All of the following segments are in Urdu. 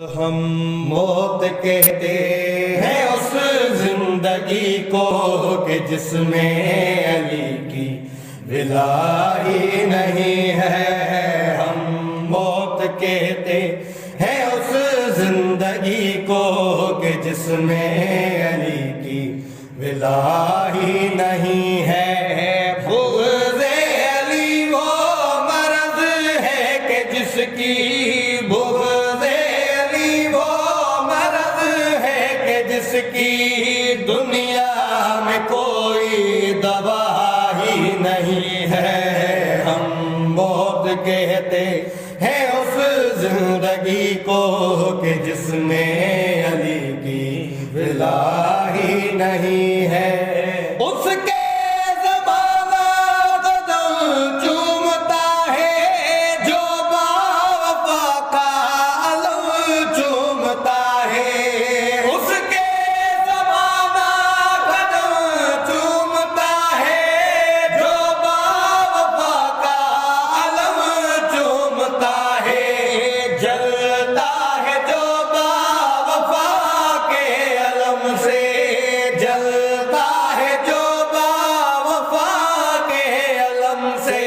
ہم موت کہتے ہیں اس زندگی کو کہ جس میں علی کی ولا ہی نہیں ہے۔ ہم موت کہتے ہیں اس زندگی کو کہ جس میں علی کی ولا ہی نہیں ہے۔ بغض علی وہ مرض ہے کہ جس کی بغض علی وہ مرض ہے کہ جس کی دنیا میں کوئی دوا ہی نہیں ہے۔ ہم موت کہتے ہیں اس زندگی کو کہ جس میں علی کی ولا ہی نہیں ہے۔ اس کے زمانہ قدم چومتا ہے جو باوفا کا علم چومتا ہے۔ اس کے زمانہ قدم چومتا ہے جو باوفا کا علم چومتا ہے۔ جلتا ہے جو باوفا کے علم سے، جلتا ہے جو باوفا کے علم سے۔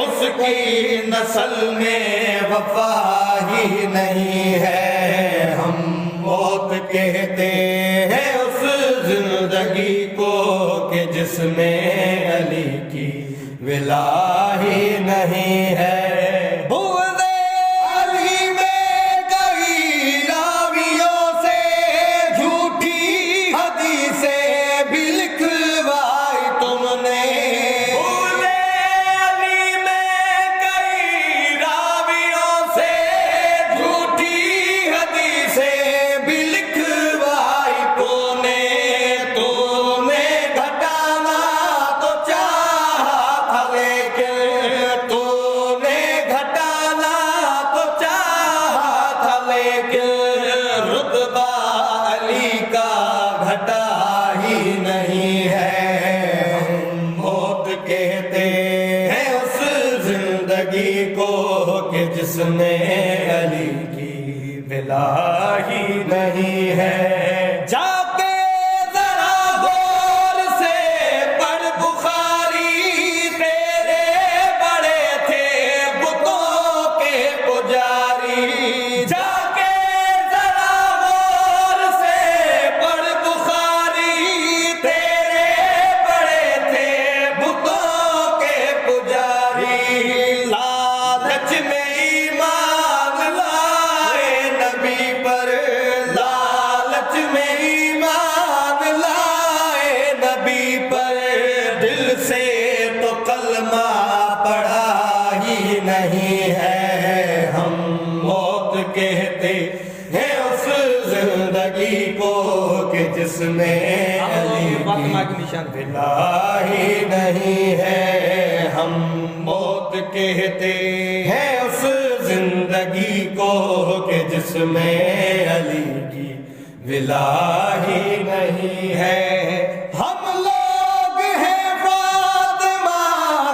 اس کی نسل میں وفا ہی نہیں ہے۔ ہم موت کہتے ہیں اس زندگی کو کہ جس میں علی کی ولا ہی نہیں ہے۔ بغض علی میں کئی راویوں سے جھوٹی حدیثیں بھی لکھوائی تم نے۔ بغض علی میں کئی راویوں سے جھوٹی حدیثیں بھی لکھوائی تو نے۔ تم نے گھٹانا تو چاہا تھا لیکن تو نے گھٹانا تو چاہا تھا لیکن رتبہ علی کا گھٹا ہی نہیں ہے۔ ہم موت کہتے ہیں اس زندگی کو کہ جس میں علی کی ولا ہی نہیں ہے۔ جا کے ذرا غور سے پڑھ بخاری، تیرے بڑے تھے بتوں کے پجاری۔ جا کے ذرا غور سے پڑھ بخاری، تیرے بڑے تھے بتوں کے پجاری۔ لالچ میں ایمان لائے نبی پر، لالچ میں ایمان لائے نبی پر، دل سے تو کلمہ پڑھا ہی نہیں ہے۔ ہم موت کہتے ہیں اس زندگی کو کہ جس میں علی کی ولا ہی نہیں ہے۔ ہم موت کہتے ہیں اس زندگی کو کہ جس میں علی کی ولا ہی نہیں ہے۔ ہم لوگ ہیں فاطمہ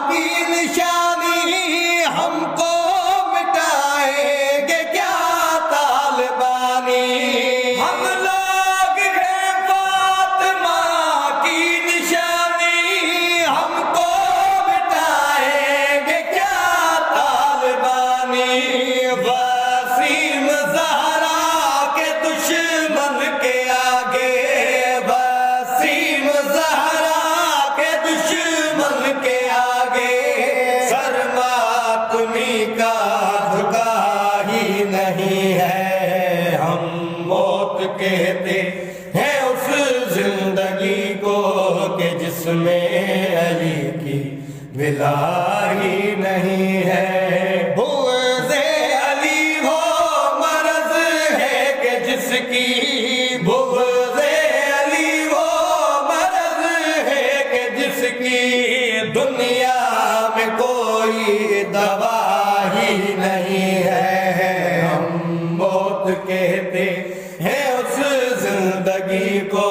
کی نشانی، ہم کو مٹائیں گے کیا طالبانی۔ ہم لوگ ہیں فاطمہ کی نشانی، ہم کو مٹائیں گے کیا طالبانی۔ وسیم زہرا کے دشمن کے آگے، وسیم زہرا کے دشمن کے آگے، سر ماتمی کا جھکا ہی نہیں ہے۔ ہم موت کہتے ہیں اس زندگی کو کہ جس میں علی کی ولا ہی نہیں ہے۔ بغض علی وہ مرض ہے کہ جس کی، بغض علی وہ مرض ہے کہ جس کی دنیا میں کوئی دوا ہی نہیں ہے۔ ہم موت کہتے ہیں اس زندگی کو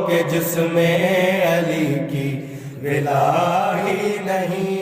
کہ جس میں علی کی ولا ہی نہیں